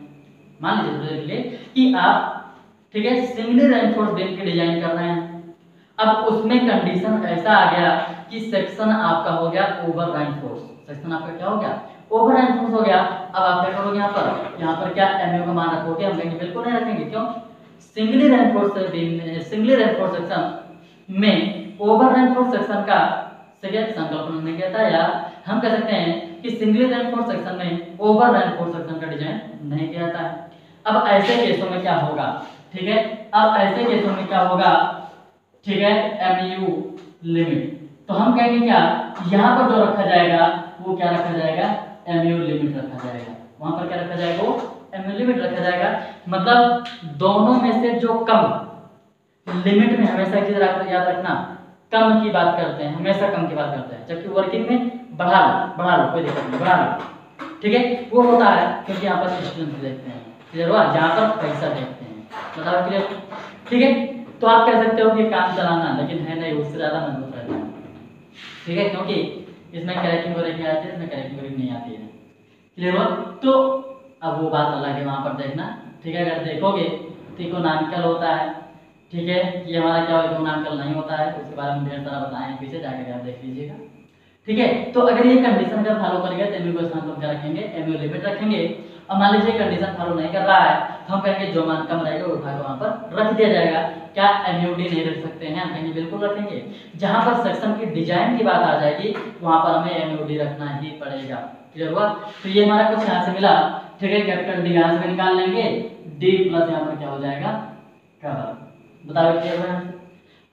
मान लीजिए थोड़ी देर के लिए कि आप, ठीक है, सिंगली रेनफोर्स बीम की डिजाइन कर रहे हैं। अब उसमें कंडीशन ऐसा आ गया कि सेक्शन आपका हो गया ओवर रेनफोर्स, सेक्शन आपका क्या हो गया, ओवर रेनफोर्स हो गया। अब आप क्या करोगे, यहाँ पर क्या MU का मान रखोगे, हम कहेंगे बिल्कुल नहीं रखेंगे। क्यों, सिंगली रेनफोर्स बीम में, सिंगली रेनफोर्स सेक्शन में ओवर रेनफोर्स सेक्शन का संकल्पना नहीं किया था, या हम कह सकते हैं कि सिंगली रेनफोर्स सेक्शन में ओवर रेनफोर्स सेक्शन का डिजाइन नहीं किया जाता है। अब ऐसे केसों में क्या होगा, ठीक है, अब ऐसे केसों में क्या होगा, ठीक है, MU लिमिट। तो हम कहेंगे क्या, यहाँ पर जो रखा जाएगा वो क्या रखा जाएगा, MU लिमिट रखा जाएगा। वहां पर क्या रखा जाएगा, वो MU लिमिट रखा जाएगा। मतलब दोनों में से जो कम, लिमिट में हमेशा चीज याद रखना, कम की बात करते हैं, हमेशा कम की बात करते हैं, जबकि वर्किंग में बढ़ा लो कोई दिक्कत नहीं, बढ़ा लो, ठीक है, वो होता है क्योंकि यहाँ पर स्टूडेंट देखते हैं। क्लियर हुआ, यहाँ पर पैसा देखते हैं, बताओ क्लियर, ठीक है। तो आप कह सकते हो कि काम चलाना, लेकिन है नहीं, उससे ज्यादा मजबूत रहता है, ठीक है, क्योंकि इसमें क्रैकिंग वगैरह आती है, इसमें क्रैकिंग वगैरह नहीं आती है। क्लियर हुआ। तो अब वो बात अलग है, वहां पर देखना, ठीक है। अगर देखोगे तो इकोनॉमिकल होता है, ठीक है, ये हमारा क्या इकोनॉमिकल नहीं होता है, उसके बारे में ढेर सारा बताएं, पीछे जाकर आप देख लीजिएगा, ठीक है। तो अगर ये कंडीशन का फॉलो करेंगे तो MU को स्थान पर क्या रखेंगे, MU लिमिट रखेंगे, अब मान लीजिए कंडीशन फॉलो नहीं कर रहा है तो हम कहेंगे जो मान कम रहेगा उठा के वहाँ पर रख दिया जाएगा। क्या MUD नहीं रख सकते हैं? हम कहेंगे बिल्कुल रखेंगे। जहाँ पर सेक्शन की डिजाइन की बात आ जाएगी वहाँ पर हमें MUD रखना ही पड़ेगा। क्लियर हुआ? तो ये हमारा कुछ यहाँ से मिला, ठीक है। कैपिटल D यहाँ से निकाल लेंगे, D प्लस यहाँ पर क्या हो जाएगा, कवर। बताओ क्लियर हुआ?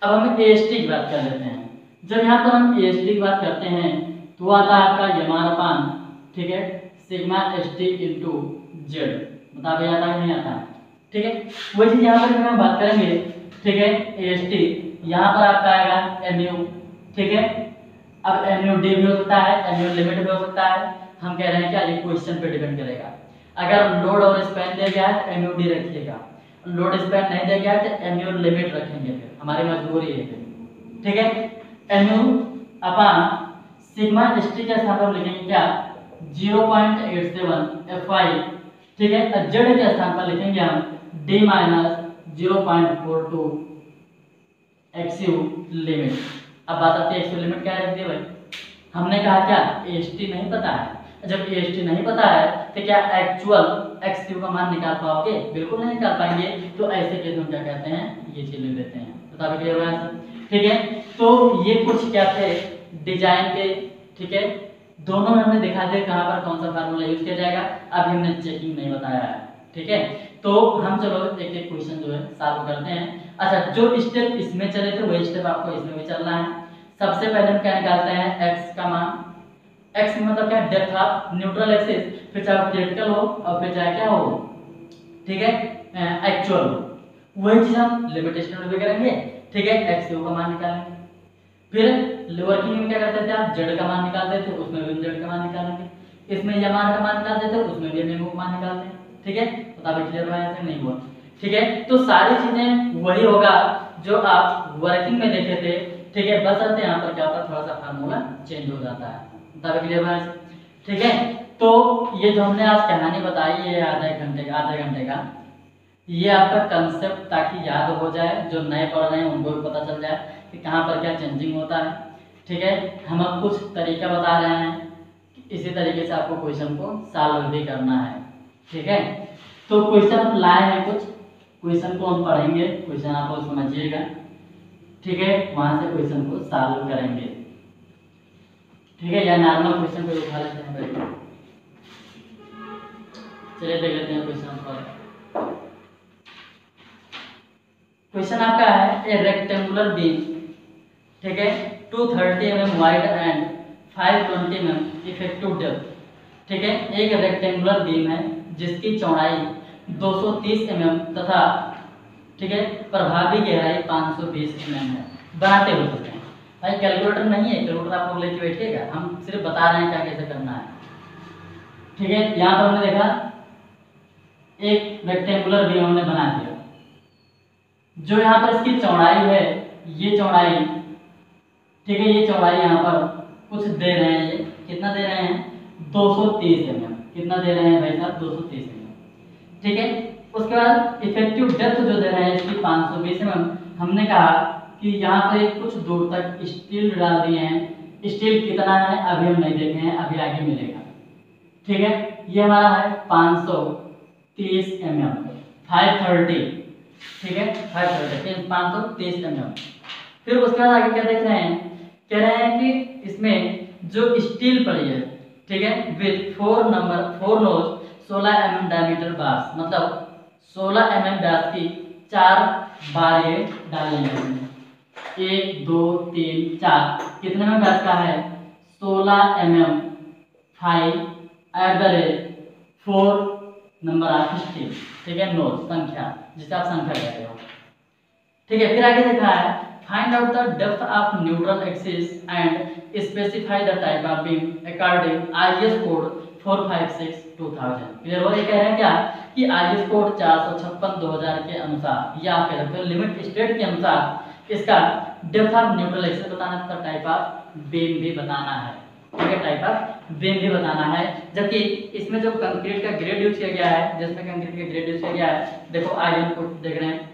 अब हम AST की बात कर लेते हैं। जब यहाँ पर हम AST की बात करते हैं तो आता है आपका यमान अपान, ठीक है, सिग्मा ST इंटू Z। बता भाई आता है नहीं आता है, ठीक है। वही चीज यहाँ पर हम बात करेंगे, ठीक है, AST यहाँ पर आपका आएगा MU, ठीक है। अब MUD भी हो सकता है, MU लिमिट भी हो सकता है। हम कह रहे हैं क्या, ये क्वेश्चन पे डिपेंड करेगा। अगर लोड और स्पैन दिया गया है तो MUD रखिएगा, लोड स्पैन नहीं दिया गया है तो MU लिमिट रखेंगे, फिर हमारी मजबूरी है फिर, ठीक है। MU अपान सिग्मा ST के स्थान पर लिखेंगे क्या, 0.87 FY, ठीक है। Z के स्थान पर लिखेंगे हम D माइनस 0.42 XU लिमिट। अब बात आती है XU लिमिट क्या रख दिए भाई, हमने कहा क्या AST नहीं पता है। जब AST नहीं पता है तो क्या एक्चुअल XU का मान निकाल पाओगे? बिल्कुल नहीं निकाल पाएंगे। तो ऐसे केस में क्या कहते हैं, ये चीज लिख देते हैं। बता क्लियर हुआ है? ठीक है। तो ये कुछ क्या थे डिजाइन के, ठीक है। दोनों में हमने दिखा दिया कहाँ पर कौन सा फार्मूला यूज किया जाएगा। अभी हमने चेकिंग नहीं बताया है, ठीक है। तो हम चलो एक एक क्वेश्चन जो है सॉल्व करते हैं। अच्छा, जो स्टेप इसमें चले थे वही स्टेप आपको इसमें भी चलना है। सबसे पहले हम क्या निकालते हैं, x का मान। x मतलब क्या, डेप्थ ऑफ न्यूट्रल एक्सिस, फिर चाहे क्रिटिकल हो और फिर चाहे क्या हो, ठीक है, एक्चुअल हो। वही चीज हम लिमिटेशन में भी करेंगे, ठीक है। XU का मान निकालेंगे। फिर वर्किंग में क्या करते थे आप, Z का मान निकालते थे, उसमें भी Z का मान निकालेंगे। इसमें यमान का मान निकालते थे, उसमें भी MU का मान निकालते हैं, ठीक है। बताइए क्लियर हुआ है नहीं हुआ? ठीक है। तो सारी चीजें वही होगा जो आप वर्किंग में देखे थे, ठीक है। बस आते यहाँ पर क्या होता है, थोड़ा सा फार्मूला चेंज हो जाता है। बताइए क्लियर हुआ? ठीक है। तो ये जो हमने आज कहानी बताई है आधे घंटे का, ये आपका कंसेप्ट ताकि याद हो जाए, जो नए पढ़ रहे हैं उनको भी पता चल जाए कि कहाँ पर क्या चेंजिंग होता है, ठीक है। हम अब कुछ तरीका बता रहे हैं, इसी तरीके से आपको क्वेश्चन को सॉल्व भी करना है, ठीक है। तो क्वेश्चन हम लाए हैं, कुछ क्वेश्चन को हम पढ़ेंगे, क्वेश्चन आप लोग समझिएगा, ठीक है। वहां से क्वेश्चन को सॉल्व करेंगे, ठीक है। या नॉर्मल क्वेश्चन पे उठा लेते हैं भाई। चलिए देख लेते हैं क्वेश्चन पर। क्वेश्चन आपका है ए रेक्टेंगुलर बीम, ठीक है, 230 mm wide and 520 mm effective depth, ठीक है। एक रेक्टेंगुलर बीम है जिसकी चौड़ाई 230 mm तथा, ठीक है, प्रभावी गहराई 520 mm है। बनाते हो सकते हैं भाई, कैलकुलेटर नहीं है, कैलकुलेटर आप लोग लेके बैठिएगा, हम सिर्फ बता रहे हैं क्या कैसे करना है, ठीक है। यहाँ पर हमने देखा एक रेक्टेंगुलर बीम हमने बना दिया, जो यहाँ पर इसकी चौड़ाई है, ये चौड़ाई, ठीक है, ये चौड़ाई यहाँ पर कुछ दे रहे हैं, ये कितना दे रहे हैं, 230 mm। कितना दे रहे हैं भाई साहब, 230 mm, ठीक है। उसके बाद इफेक्टिव डेप्थ जो दे रहे हैं इसकी 520 mm। हमने कहा कि यहाँ पर कुछ दूर तक स्टील डाल दिए हैं, स्टील कितना है अभी हम नहीं देखे हैं, अभी आगे मिलेगा, ठीक है। ये हमारा है 530 mm, 530, ठीक है, 530 mm। फिर उसके बाद आगे क्या देख रहे हैं, कह रहे हैं कि इसमें जो स्टील पड़ी है, ठीक है, विथ 4 नोज 16 mm डायमीटर बार्स, मतलब 16 mm व्यास की 4 बार ये डालेंगे। 1 2 3 4 कितने में व्यास का है, 16 mm 5 at the rate 4 number of steel, ठीक है, नोज संख्या, जिसे आप संख्या कहते हो, ठीक है। फिर आगे देखा है find out the depth of neutral axis and specify the type of beam according IS code 456/2000। Clear हो? ये कह रहे हैं क्या कि IS कोड 456/2000 के अनुसार, या आप कह सकते हो लिमिट स्टेट के अनुसार इसका डेप्थ ऑफ न्यूट्रल एक्सिस बताना है, टाइप ऑफ बीम भी बताना है, ठीक है, टाइप ऑफ बीम भी बताना है। जबकि इसमें जो कंक्रीट का ग्रेड यूज किया गया है, जिसमें कंक्रीट का ग्रेड यूज किया गया है, देखो आगे को देख रहे हैं,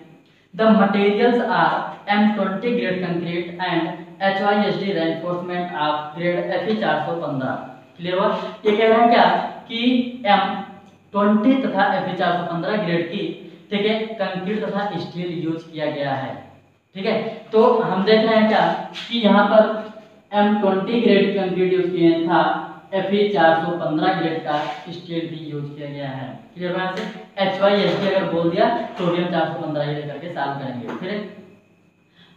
the materials are M20 grade concrete and HYSD reinforcement of grade FE 415। Clear हुआ? ये कह रहे हैं क्या कि 20 तथा Fe 415 ग्रेड की, ठीक है, कंक्रीट तथा स्टील यूज किया गया है। ठीक है, तो हम देख रहे हैं क्या कि यहाँ पर M20 ग्रेड कंक्रीट यूज किए था, Fe 415 ग्रेड का स्टील भी यूज किया गया है। क्लियर बात से HYSD अगर बोल दिया तो भी हम 415 ही लेकर के सॉल्व करेंगे। फिर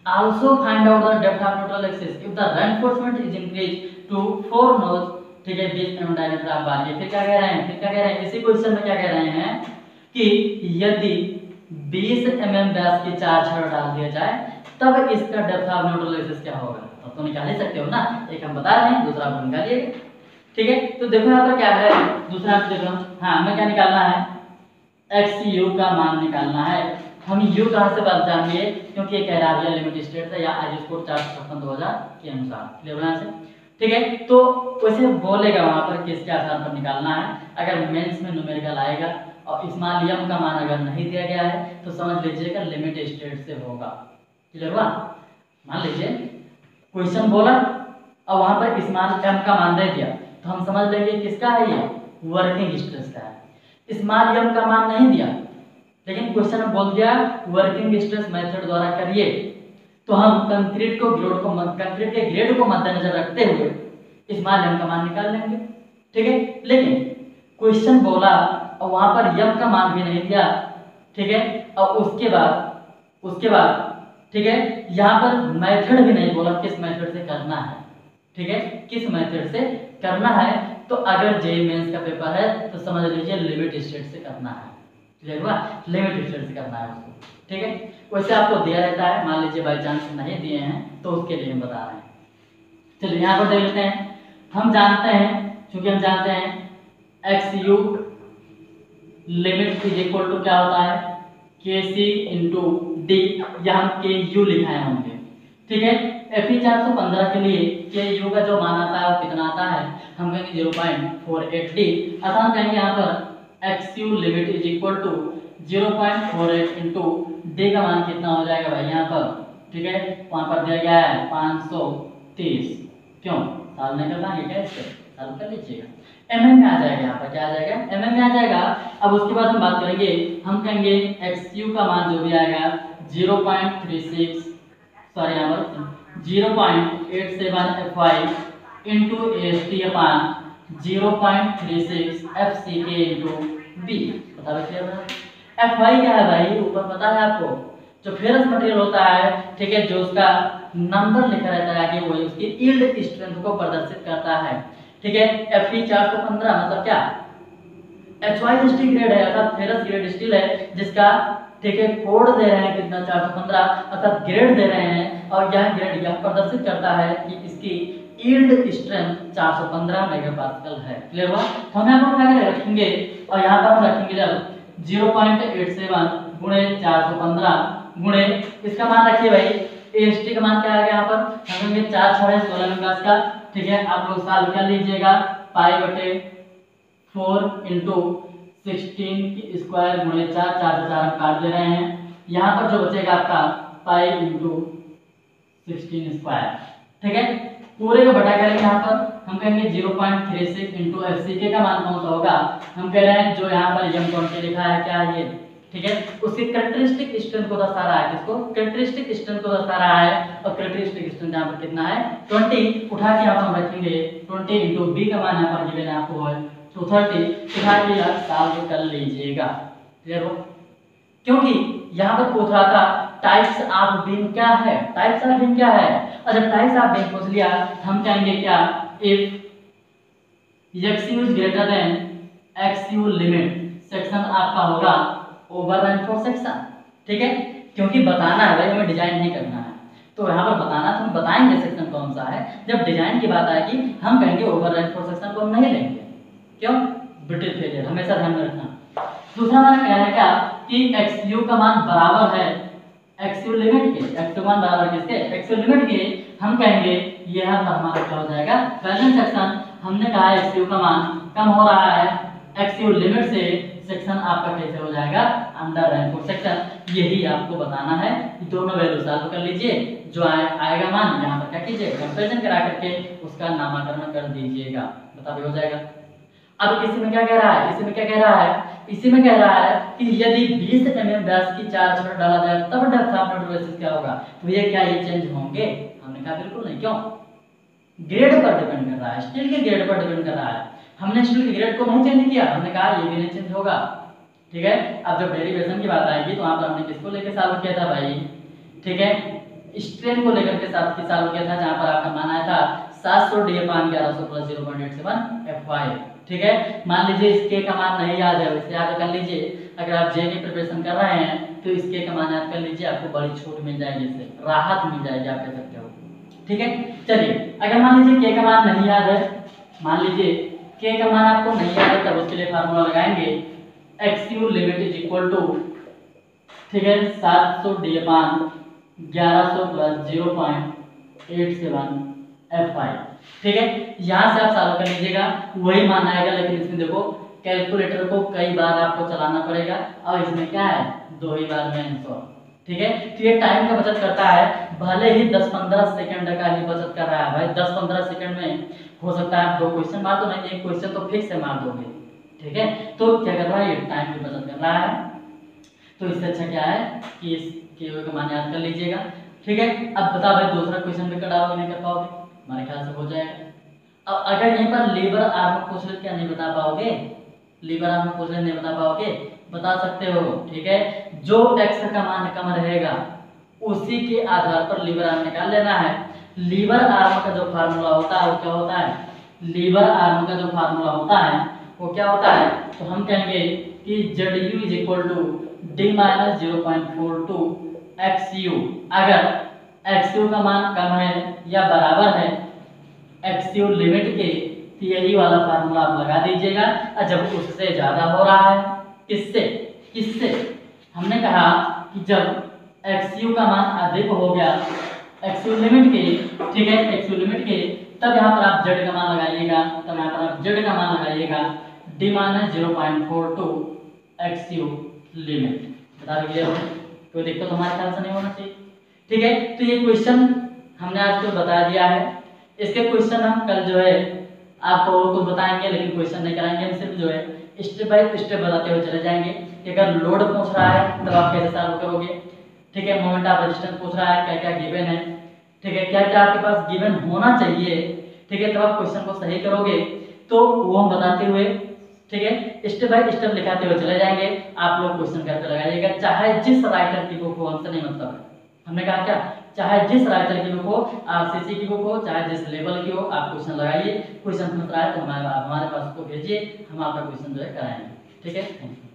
also find out the depth of neutral axis if the reinforcement is increased to 4 notch, ठीक है, बीच एम डायमीटर आप बांधिए। फिर क्या कह रहे हैं, इसी क्वेश्चन में क्या कह रहे हैं कि यदि 20 mm व्यास की 4 छड़ डाल दिया जाए तब इसका डेप्थ ऑफ न्यूट्रल एक्सिस क्या होगा। तो निकाल ही सकते हो ना, एक हम बता रहे हैं, दूसरा आप निकालिए। ठीक है, तो देखो यहाँ पर क्या है, दूसरा आप देखो, हाँ हमें क्या निकालना है, XU का मान निकालना है। हम U कहाँ से बात जानिए, क्योंकि ये कह रहा है लिमिट स्टेट है या IS कोड 456/2000 के अनुसार। क्लियर से, ठीक है, तो वैसे बोलेगा वहां पर किसके आधार पर निकालना है। अगर मेंस में न्यूमेरिकल आएगा और स्मॉल m का मान अगर नहीं दिया गया है तो समझ लीजिएगा लिमिट स्टेट से होगा। क्लियर हुआ, मान लीजिए क्वेश्चन बोला और वहां पर स्मॉल m का मान दे दिया तो हम समझ लेंगे किसका है, ये वर्किंग स्ट्रेस का है। स्मॉल m का मान नहीं दिया लेकिन क्वेश्चन में बोल दिया वर्किंग स्ट्रेस मेथड द्वारा करिए, तो हम कंक्रीट के ग्रेड को मद्देनजर रखते हुए स्मॉल m का मान निकाल लेंगे। ठीक है, लेकिन क्वेश्चन बोला और वहां पर m का मान भी नहीं दिया, ठीक है, और उसके बाद ठीक है, यहाँ पर मेथड भी नहीं बोला किस मेथड से करना है। ठीक है, किस मेथड से करना है, तो अगर जेईई मेंस का पेपर है तो समझ लीजिए लिमिट स्टेट से करना है। क्लियर हुआ, लिमिट स्टेट से करना है उसको। ठीक है, वैसे आपको दिया रहता है, मान लीजिए बाई चांस नहीं दिए हैं तो उसके लिए हम बता रहे हैं। चलिए यहाँ पर देख लेते हैं, हम जानते हैं, क्योंकि हम जानते हैं XU limit is equal to क्या होता है, KC इंटू डी, या हम KU लिखाए होंगे। ठीक है, Fe 415 के लिए KU का जो मान आता है वो कितना आता है, हम कहेंगे 0.48D, अतः हम कहेंगे यहाँ पर XU limit is equal to 0.48 into D का मान कितना हो जाएगा भाई यहाँ पर। ठीक है, वहां पर दिया गया है 530, क्यों सॉल्व नहीं करना, ये क्या सॉल्व कर लीजिएगा, mm में आ जाएगा, यहाँ पर क्या आ जाएगा, mm में आ जाएगा। अब उसके बाद हम बात करेंगे, हम कहेंगे XU का मान जो भी आएगा 0.36 सॉरी यहाँ पर 0.87 FY इंटू AST अपान 0.36 FCK इंटू B। बता रहे FY क्या है भाई, ऊपर पता है आपको, जो फेरस मटेरियल होता है, ठीक है, जो उसका नंबर लिखा रहता है आगे, वही उसकी यील्ड स्ट्रेंथ को प्रदर्शित करता है। ठीक है, Fe 415 मतलब क्या, HYSD ग्रेड है, अर्थात फेरस ग्रेड स्टील है, जिसका ठीक है कोड दे रहे हैं कितना 415, अर्थात ग्रेड दे रहे हैं, और यह ग्रेड यह प्रदर्शित करता है कि इसकी यील्ड स्ट्रेंथ 415 मेगापास्कल है। क्लियर हुआ, तो हम यहाँ पर क्या रखेंगे, और यहाँ पर हम रखेंगे जब 0.87 गुणे 415 गुणे इसका मान रखिए भाई, AST का मान क्या आ गया यहाँ पर, हम कहेंगे 4 6 16 मेगापास्कल का। ठीक है, आप लोग सॉल्व कर लीजिएगा, π/4 इंटू 16 की स्क्वायर गुणे 4 4 से 4 काट दे रहे हैं, यहाँ पर जो बचेगा आपका पाई इंटू 16 स्क्वायर। ठीक है, पूरे को बटा करेंगे, यहाँ पर हम कहेंगे 0.36 इंटू FCK का मान कौन सा होगा, हम कह रहे हैं जो यहाँ पर M20 लिखा है क्या ये, ठीक है, उसकी कैरेक्टरिस्टिक स्ट्रेंथ को दर्शा रहा है, किसको, कैरेक्टरिस्टिक स्ट्रेंथ को दर्शा रहा है, और कैरेक्टरिस्टिक स्ट्रेंथ यहाँ पर कितना है 20, उठा के यहाँ पर हम रखेंगे 20 इंटू B का मान यहाँ पर गिवन है आपको है 230, उठा के आप सॉल्व कर लीजिएगा। क्लियर हो, क्योंकि यहाँ पर पूछ रहा था टाइप्स ऑफ बीम क्या है, टाइप्स ऑफ बीम क्या है, और जब टाइप्स ऑफ बीम पूछ लिया हम कहेंगे क्या, if XU is greater than XU limit, section आपका होगा ओवर रेनफोर्स सेक्शन। ठीक है, क्योंकि बताना है भाई, हमें डिजाइन नहीं करना है, तो यहाँ पर बताना तो हम बताएंगे सेक्शन कौन सा है, जब डिजाइन की बात आएगी हम कहेंगे ओवर रेनफोर्स सेक्शन को हम नहीं लेंगे, क्यों, ब्रिटिश फेलियर, हमेशा ध्यान में रखना। दूसरा हमारा कहना है क्या कि XU का मान बराबर है XU लिमिट के, XU मान बराबर किसके, XU लिमिट के, हम कहेंगे यह हमारा क्या हो जाएगा बैलेंस सेक्शन। हमने कहा XU का मान कम हो रहा है, XU लिमिट से सेक्शन आपका कैसे हो जाएगा अंडर रेनफोर्स सेक्शन, यही आपको बताना है। दोनों वैल्यू सॉल्व कर लीजिए, जो आएगा मान यहाँ पर क्या कीजिए कंपैरिजन करा करके उसका नामकरण कर दीजिएगा, बता भी हो जाएगा। अब इसी में क्या कह रहा है, इसी में क्या कह रहा है, इसी में कह रहा है कि यदि 20 mm व्यास की 4 छड़ डाला जाए तब डेप्थ ऑफ न्यूट्रल क्या होगा। तो ये क्या ये चेंज होंगे? हमने कहा बिल्कुल नहीं। क्यों? ग्रेड पर डिपेंड कर रहा है, स्टील के ग्रेड पर डिपेंड कर रहा है। हमने स्टील के ग्रेड को नहीं चेंज किया, हमने कहा ये भी नहीं चेंज होगा। ठीक है, अब जब डेरिवेशन की बात आएगी तो वहां पर हमने किसको लेकर सॉल्व किया था भाई? ठीक है, स्ट्रेन को लेकर के साथ की सॉल्व किया था, जहां पर आपका मान आया था 700 d/1100 + 0.87 F5। ठीक है, मान लीजिए इसके का मान नहीं याद है, इसे याद कर लीजिए। अगर आप जे की प्रिपरेशन कर रहे हैं तो इसके का मान याद कर लीजिए, आपको बड़ी छूट मिल जाएगी, इससे राहत मिल जाएगी, आप कह सकते हो। ठीक है, चलिए अगर मान लीजिए के का मान नहीं याद है, मान लीजिए के का मान आपको नहीं याद है, तब उसके लिए फार्मूला लगाएंगे एक्सयू लिमिट इज इक्वल टू, ठीक है, 700 d/1100 + 0.87 F5। ठीक है, यहां से आप सॉल्व कर लीजिएगा, वही मान आएगा। लेकिन इसमें देखो कैलकुलेटर को कई बार आपको चलाना पड़ेगा, और इसमें क्या है 2 ही बार में आंसर। ठीक है, तो ये टाइम का बचत करता है, भले ही 10-15 सेकंड का ही बचत कर रहा है भाई। 10-15 सेकंड में हो सकता है आप 2 क्वेश्चन मार दो, नहीं एक क्वेश्चन तो फिक्स से मार दोगे। ठीक है, तो क्या कर रहा है, ये टाइम की बचत कर रहा है। तो इससे अच्छा क्या है कि इसके का मान याद कर लीजिएगा। ठीक है, अब बता भाई दूसरा क्वेश्चन भी कराओगे नहीं कर पाओगे? हमारे ख्याल से हो जाएगा। अब अगर यहीं पर लीवर आर्म पूछ ले, क्या नहीं बता पाओगे? लीवर आर्म पूछ ले नहीं बता पाओगे? बता सकते हो। ठीक है, जो x का मान कम रहेगा उसी के आधार पर लीवर आर्म निकाल लेना है। लीवर आर्म का जो फार्मूला होता है वो क्या होता है? लीवर आर्म का जो फार्मूला होता है वो क्या होता है? तो हम कहेंगे कि ZU is equal to d-0.42 XU। अगर XU का मान कम है या बराबर है XU लिमिट के, तो यही वाला फार्मूला आप लगा दीजिएगा। और जब उससे ज्यादा हो रहा है, किससे हमने कहा कि जब XU का मान अधिक हो गया XU लिमिट के, ठीक है, XU लिमिट के, तब यहाँ पर आप Z का मान लगाइएगा, तब यहाँ पर आप Z का मान लगाइएगा d-0.42 XU लिमिट। बता दीजिए, कोई दिक्कत हमारे ख्याल से नहीं होना चाहिए। ठीक है, तो ये क्वेश्चन हमने आज को बता दिया है। इसके क्वेश्चन हम कल जो है आपको कुछ बताएंगे, लेकिन क्वेश्चन नहीं कराएंगे, हम सिर्फ जो है स्टेप बाय स्टेप बताते हुए चले जाएंगे कि अगर लोड पूछ रहा है तब आप कैसे सॉल्व करोगे। ठीक है, मोमेंट ऑफ रेजिस्टेंस पूछ रहा है, क्या क्या गिवन है, ठीक है, क्या क्या आपके पास गिवन होना चाहिए, ठीक है, तब आप क्वेश्चन को सही करोगे। तो वो हम बताते हुए, ठीक है, स्टेप बाय स्टेप लिखाते हुए चले जाएंगे। आप लोग क्वेश्चन करके लगाइएगा, चाहे जिस राइटर की बुक हो, हमसे नहीं मतलब है। हमने कहा क्या, चाहे जिस राइटर की बुक हो, RCC की बुक हो, चाहे जिस लेवल की हो, आप क्वेश्चन लगाइए। क्वेश्चन फंस रहा है तो हमारे पास उसको भेजिए, हम आपका क्वेश्चन जो है कराएंगे। ठीक है, थैंक यू।